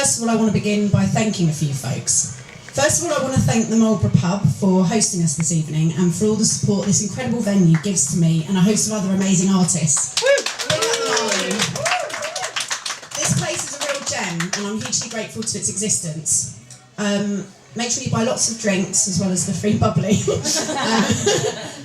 first of all, I want to begin by thanking a few folks. First of all, I want to thank the Marlborough Pub for hosting us this evening and for all the support this incredible venue gives to me and a host of other amazing artists. This place is a real gem and I'm hugely grateful to its existence. Make sure you buy lots of drinks as well as the free bubbly.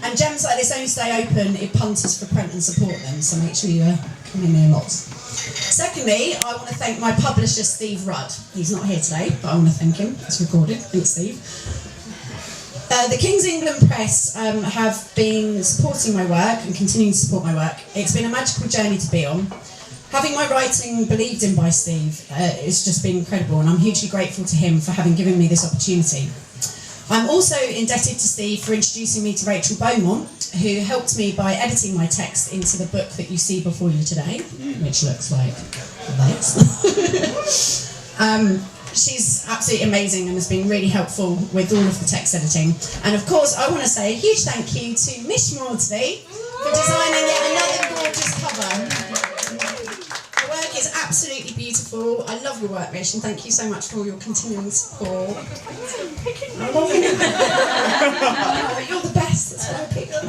And gems like this only stay open if punters frequent and support them, so make sure you come in there lots. Secondly, I want to thank my publisher Steve Rudd. He's not here today, but I want to thank him. It's recorded. Thanks, Steve. The King's England Press have been supporting my work and continuing to support my work. It's been a magical journey to be on. Having my writing believed in by Steve, it's just been incredible, and I'm hugely grateful to him for having given me this opportunity. I'm also indebted to Steve for introducing me to Rachel Beaumont, who helped me by editing my text into the book that you see before you today, which looks like this. She's absolutely amazing and has been really helpful with all of the text editing. And of course, I want to say a huge thank you to Mish Maudsley for designing yet another gorgeous cover. The work is absolutely beautiful. I love your work, Mish, and thank you so much for all your continuing support. I love you. You're the best, that's why I picked you.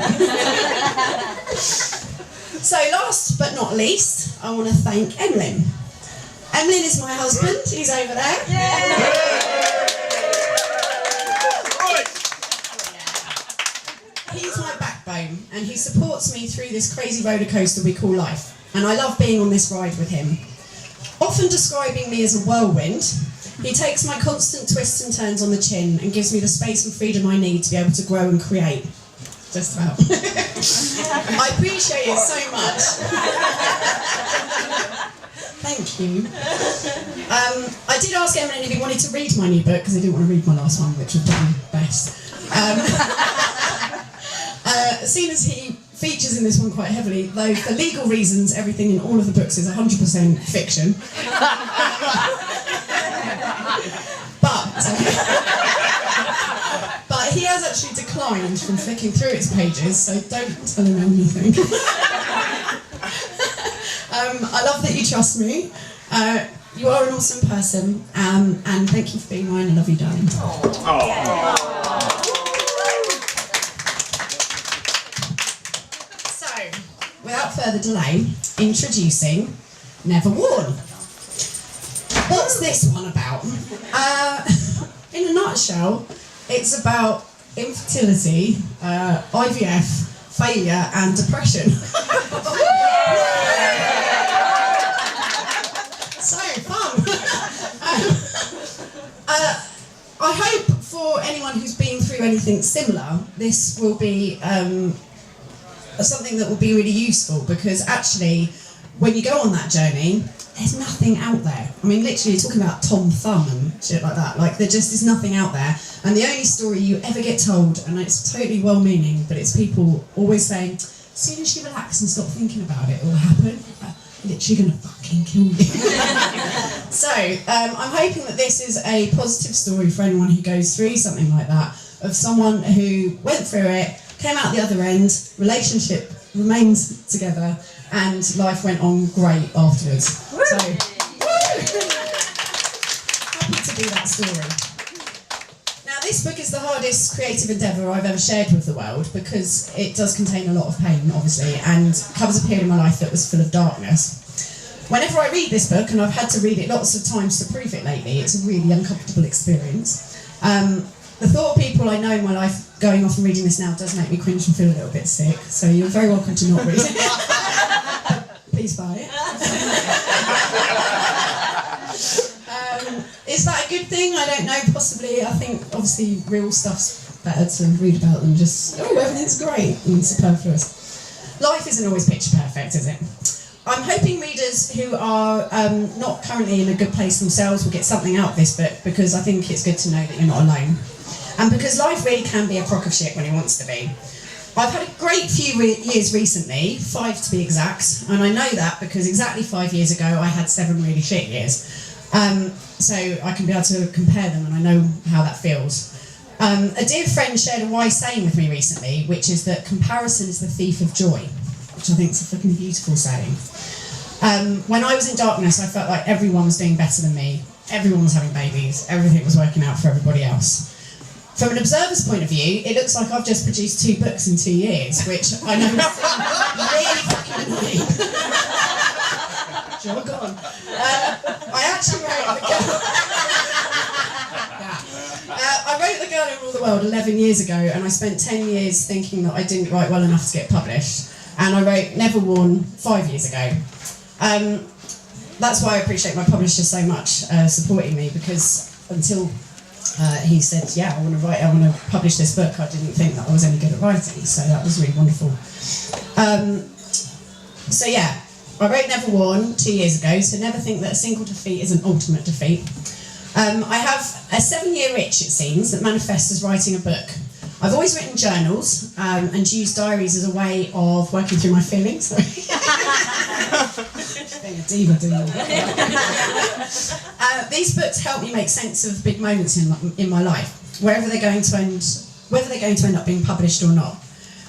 So last but not least, I want to thank Emlyn. Emlyn is my husband, he's over there. He's my backbone and he supports me through this crazy roller coaster we call life. And I love being on this ride with him. Often describing me as a whirlwind, he takes my constant twists and turns on the chin and gives me the space and freedom I need to be able to grow and create. Just about. I appreciate it so much. Thank you. I did ask Emily if he wanted to read my new book because I didn't want to read my last one, which was probably best. Seeing as he features in this one quite heavily, though for legal reasons everything in all of the books is 100% fiction. But he has actually declined from flicking through its pages, so don't tell him anything. I love that you trust me. You are an awesome person, and thank you for being mine. I love you, darling. So, without further delay, introducing Never Worn. What's this one about? In a nutshell, it's about infertility, IVF, failure, and depression. So fun! I hope for anyone who's been through anything similar, this will be something that will be really useful, because actually, when you go on that journey, there's nothing out there. I mean, literally, you're talking about Tom Thumb and shit like that. Like, there just is nothing out there. And the only story you ever get told, and it's totally well-meaning, but it's people always saying, as soon as you relax and stop thinking about it, it will happen. Literally gonna fucking kill you. So, I'm hoping that this is a positive story for anyone who goes through something like that, of someone who went through it, came out the other end, relationship remains together, and life went on great afterwards. Woo! So, happy to be that story. Now, this book is the hardest creative endeavour I've ever shared with the world, because it does contain a lot of pain, obviously, and covers a period in my life that was full of darkness. Whenever I read this book, and I've had to read it lots of times to prove it lately, it's a really uncomfortable experience. The thought of people I know in my life going off and reading this now does make me cringe and feel a little bit sick, so you're very welcome to not read it. Please buy it. Is that a good thing? I don't know, possibly. I think, obviously, real stuff's better to read about than just, oh, everything's great and superfluous. Life isn't always picture perfect, is it? I'm hoping readers who are not currently in a good place themselves will get something out of this book, because I think it's good to know that you're not alone. And because life really can be a crock of shit when it wants to be. I've had a great few years recently, 5 to be exact, and I know that because exactly 5 years ago I had 7 really shit years. So I can be able to compare them, and I know how that feels. A dear friend shared a wise saying with me recently, which is that comparison is the thief of joy, which I think is a fucking beautiful saying. When I was in darkness, I felt like everyone was doing better than me. everyone was having babies, everything was working out for everybody else. From an observer's point of view, it looks like I've just produced 2 books in 2 years, which I know is really fucking annoying. Sure, go on. I actually wrote I wrote The Girl Who Ruled the World 11 years ago, and I spent 10 years thinking that I didn't write well enough to get published. And I wrote Never Worn 5 years ago. That's why I appreciate my publisher so much supporting me, because until he said, yeah, I want to publish this book, I didn't think that I was any good at writing, so that was really wonderful. So yeah, I wrote Never Worn 2 years ago, so never think that a single defeat is an ultimate defeat. I have a 7-year itch, it seems, that manifests as writing a book. I've always written journals and used diaries as a way of working through my feelings. Being a diva, doing these books help me make sense of big moments in my life, whether they're going to end up being published or not.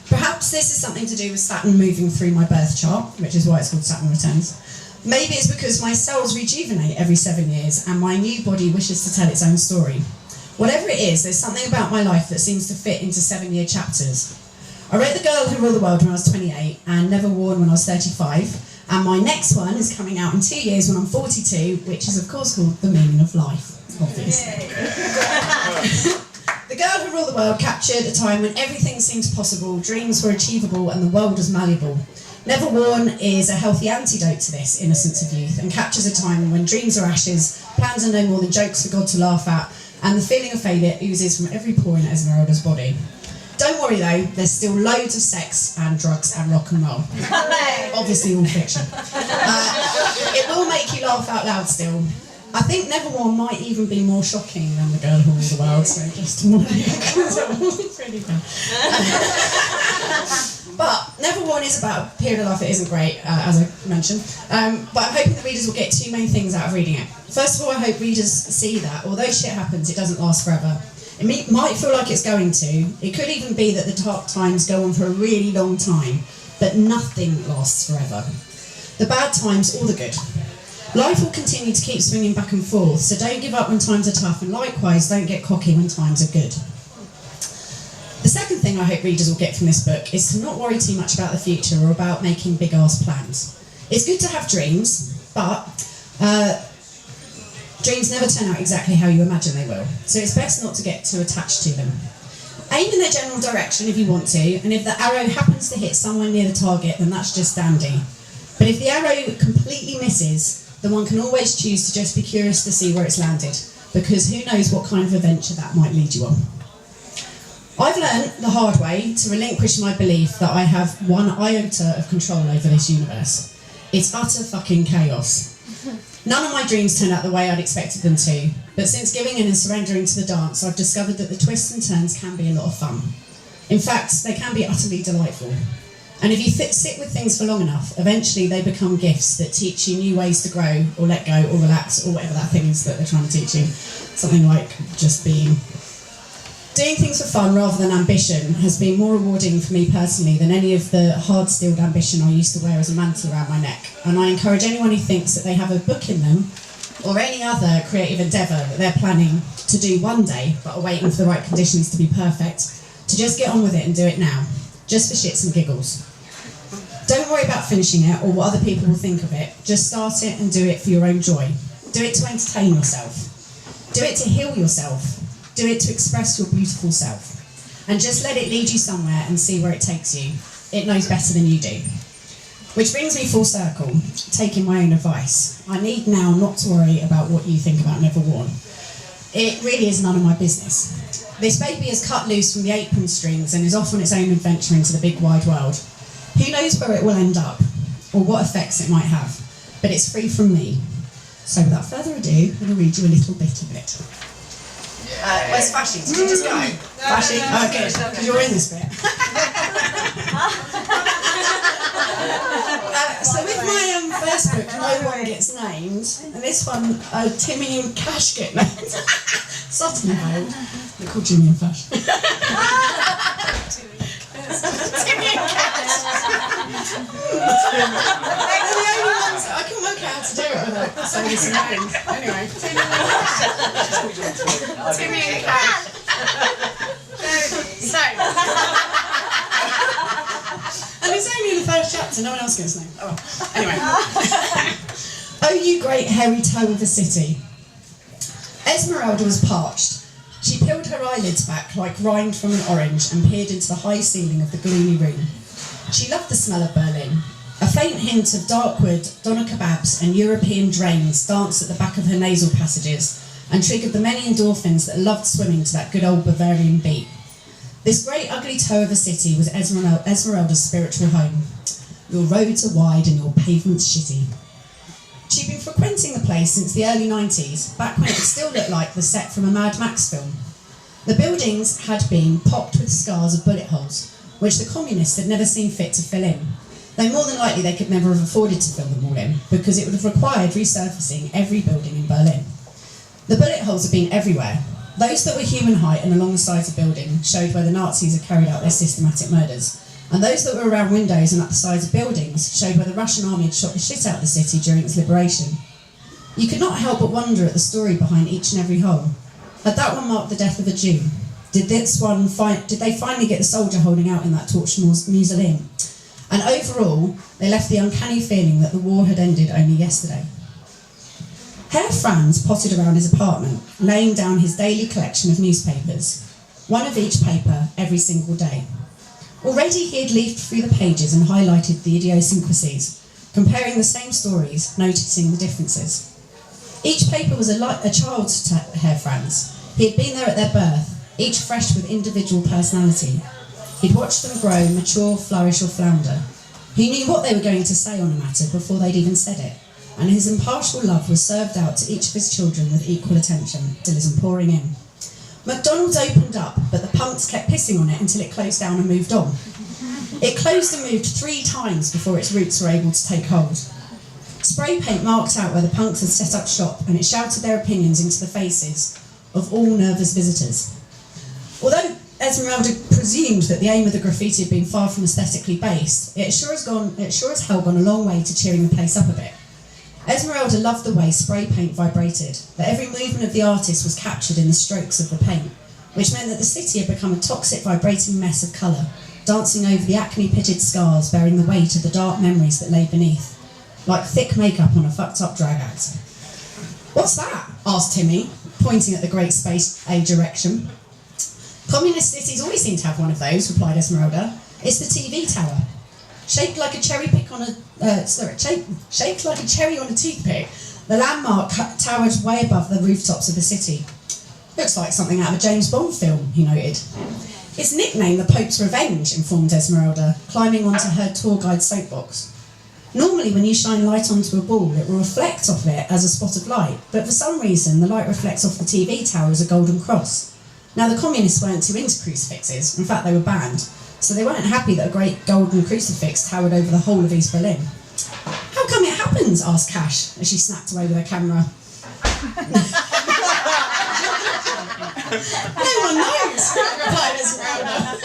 Perhaps this is something to do with Saturn moving through my birth chart, which is why it's called Saturn Returns. Maybe it's because my cells rejuvenate every 7 years and my new body wishes to tell its own story. Whatever it is, there's something about my life that seems to fit into 7-year chapters. I wrote The Girl Who Ruled the World when I was 28 and Never Worn when I was 35, and my next one is coming out in 2 years when I'm 42, which is of course called The Meaning of Life, obviously. The Girl Who Ruled the World captured a time when everything seemed possible, dreams were achievable and the world was malleable. Never Worn is a healthy antidote to this innocence of youth and captures a time when dreams are ashes, plans are no more than jokes for God to laugh at, and the feeling of failure oozes from every pore in Esmeralda's body. Don't worry though, there's still loads of sex and drugs and rock and roll. Obviously all fiction. It will make you laugh out loud still. I think Never Worn might even be more shocking than The Girl Who Ruled the World, so just to warn you, because it was really fun. But Never Worn is about a period of life that isn't great, as I mentioned, but I'm hoping the readers will get 2 main things out of reading it. First of all, I hope readers see that, although shit happens, it doesn't last forever. It might feel like it's going to. It could even be that the dark times go on for a really long time, but nothing lasts forever. The bad times or the good. Life will continue to keep swinging back and forth, so don't give up when times are tough, and likewise, don't get cocky when times are good. The second thing I hope readers will get from this book is to not worry too much about the future or about making big-ass plans. It's good to have dreams, but dreams never turn out exactly how you imagine they will, so it's best not to get too attached to them. Aim in their general direction if you want to, and if the arrow happens to hit somewhere near the target, then that's just dandy. But if the arrow completely misses, then one can always choose to just be curious to see where it's landed, because who knows what kind of adventure that might lead you on. I've learned the hard way to relinquish my belief that I have one iota of control over this universe. It's utter fucking chaos. None of my dreams turned out the way I'd expected them to, but since giving in and surrendering to the dance, I've discovered that the twists and turns can be a lot of fun. In fact, they can be utterly delightful. And if you sit with things for long enough, eventually they become gifts that teach you new ways to grow, or let go, or relax, or whatever that thing is that they're trying to teach you. Something like just being. Doing things for fun rather than ambition has been more rewarding for me personally than any of the hard-steeled ambition I used to wear as a mantle around my neck. And I encourage anyone who thinks that they have a book in them, or any other creative endeavour that they're planning to do one day, but are waiting for the right conditions to be perfect, to just get on with it and do it now, just for shits and giggles. Don't worry about finishing it or what other people will think of it. Just start it and do it for your own joy. Do it to entertain yourself. Do it to heal yourself. Do it to express your beautiful self. And just let it lead you somewhere and see where it takes you. It knows better than you do. Which brings me full circle, taking my own advice. I need now not to worry about what you think about Never Worn. It really is none of my business. This baby is cut loose from the apron strings and is off on its own adventure into the big wide world. Who knows where it will end up, or what effects it might have, but it's free from me. So without further ado, I'm going to read you a little bit of it. Where's Fashy? Did you just go? Fashy? Oh, good, because you're in this bit. So with my first book, no one gets named, and this one, Timmy and Cash get named. Sutton involved. They're called Jimmy and Fash. Timmy and Cash. They're the only one I couldn't work out how to do it without saying some names. Anyway. Timmy and Cat. So. And it's only in the first chapter, no one else gets named. Oh, anyway. Oh, you great hairy toe of a city. Esmeralda was parched. She peeled her eyelids back like rind from an orange and peered into the high ceiling of the gloomy room. She loved the smell of Berlin. A faint hint of dark wood, doner kebabs and European drains danced at the back of her nasal passages and triggered the many endorphins that loved swimming to that good old Bavarian beat. This great ugly toe of a city was Esmeralda's spiritual home. Your roads are wide and your pavements shitty. She'd been frequenting the place since the early 90s, back when it still looked like the set from a Mad Max film. The buildings had been pocked with scars of bullet holes, which the communists had never seen fit to fill in, though more than likely they could never have afforded to fill them all in, because it would have required resurfacing every building in Berlin. The bullet holes had been everywhere. Those that were human height and along the sides of buildings showed where the Nazis had carried out their systematic murders, and those that were around windows and up the sides of buildings showed where the Russian army had shot the shit out of the city during its liberation. You could not help but wonder at the story behind each and every hole. Had that one marked the death of a Jew? Did they finally get the soldier holding out in that torched mausoleum? And overall, they left the uncanny feeling that the war had ended only yesterday. Herr Franz potted around his apartment, laying down his daily collection of newspapers, one of each paper every single day. Already he had leafed through the pages and highlighted the idiosyncrasies, comparing the same stories, noticing the differences. Each paper was a child to Herr Franz. He had been there at their birth, each fresh with individual personality. He'd watched them grow, mature, flourish or flounder. He knew what they were going to say on a matter before they'd even said it, and his impartial love was served out to each of his children with equal attention, until pouring in. McDonald's opened up, but the punks kept pissing on it until it closed down and moved on. It closed and moved 3 times before its roots were able to take hold. Spray paint marked out where the punks had set up shop, and it shouted their opinions into the faces of all nervous visitors. Although Esmeralda presumed that the aim of the graffiti had been far from aesthetically based, it sure as hell gone a long way to cheering the place up a bit. Esmeralda loved the way spray paint vibrated, that every movement of the artist was captured in the strokes of the paint, which meant that the city had become a toxic vibrating mess of colour, dancing over the acne-pitted scars bearing the weight of the dark memories that lay beneath, like thick makeup on a fucked up drag act. "What's that?" asked Timmy, pointing at the great space-age erection. "Communist cities always seem to have one of those," replied Esmeralda. "It's the TV tower. Shaped like a cherry on a toothpick, the landmark towered way above the rooftops of the city. Looks like something out of a James Bond film," he noted. "It's nicknamed the Pope's Revenge," informed Esmeralda, climbing onto her tour guide soapbox. "Normally when you shine light onto a ball, it will reflect off it as a spot of light, but for some reason the light reflects off the TV tower as a golden cross. Now the communists weren't too into crucifixes, in fact they were banned, so they weren't happy that a great golden crucifix towered over the whole of East Berlin." "How come it happens?" asked Cash, as she snapped away with her camera. "No one knows," replied Esmeralda.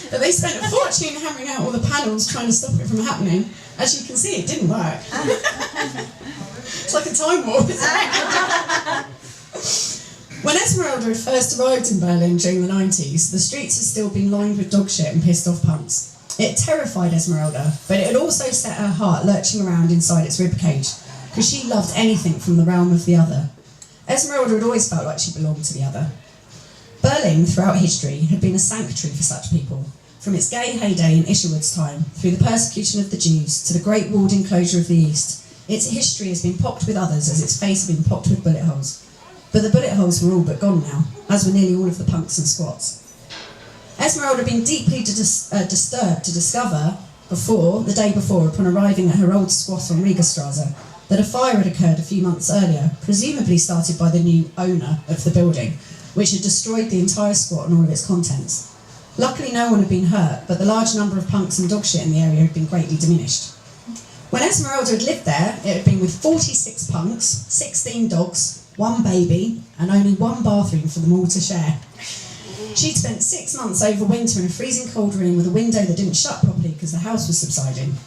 "But they spent a fortune hammering out all the panels trying to stop it from happening. As you can see, it didn't work." It's like a time warp, isn't it? When Esmeralda had first arrived in Berlin during the 90s, the streets had still been lined with dog shit and pissed off punks. It terrified Esmeralda, but it had also set her heart lurching around inside its ribcage, because she loved anything from the realm of the other. Esmeralda had always felt like she belonged to the other. Berlin, throughout history, had been a sanctuary for such people, from its gay heyday in Isherwood's time, through the persecution of the Jews, to the Great Walled Enclosure of the East. Its history has been pocked with others as its face had been pocked with bullet holes. But the bullet holes were all but gone now, as were nearly all of the punks and squats. Esmeralda had been deeply disturbed to discover the day before, upon arriving at her old squat on Riegerstrasse, that a fire had occurred a few months earlier, presumably started by the new owner of the building, which had destroyed the entire squat and all of its contents. Luckily no one had been hurt, but the large number of punks and dog shit in the area had been greatly diminished. When Esmeralda had lived there, it had been with 46 punks, 16 dogs, 1 baby, and only 1 bathroom for them all to share. She'd spent 6 months over winter in a freezing cold room with a window that didn't shut properly because the house was subsiding.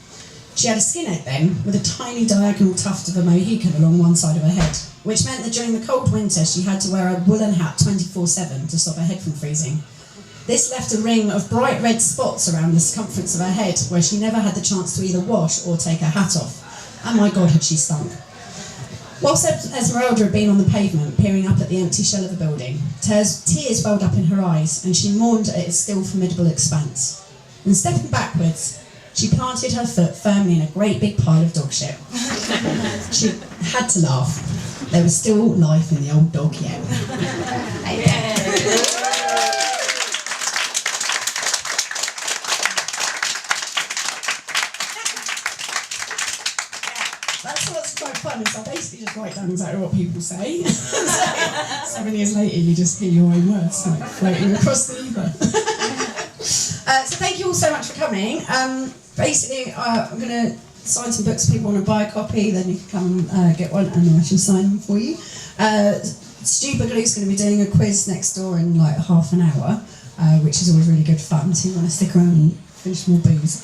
She had a skinhead then, with a tiny diagonal tuft of a Mohican along one side of her head, which meant that during the cold winter she had to wear a woolen hat 24/7 to stop her head from freezing. This left a ring of bright red spots around the circumference of her head, where she never had the chance to either wash or take her hat off. And my God, had she stunk. Whilst Esmeralda had been on the pavement, peering up at the empty shell of a building, tears welled up in her eyes, and she mourned at its still formidable expanse. And stepping backwards, she planted her foot firmly in a great big pile of dog shit. She had to laugh. There was still life in the old dog yet. That's what's quite fun, is I basically just write down exactly what people say. 7 years later, you just hear your own words like floating across the ether. So thank you all so much for coming. Basically, I'm going to sign some books. If people want to buy a copy, then you can come and get one, and I shall sign them for you. Stupid Glue's going to be doing a quiz next door in like half an hour, which is always really good fun. So you want to stick around and finish more booze.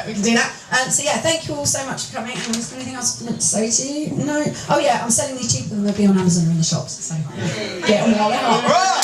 We can do that. So yeah, thank you all so much for coming. And is there anything else I want to say to you? No? Oh yeah, I'm selling these cheaper than they'll be on Amazon or in the shops. So get on while they're hot.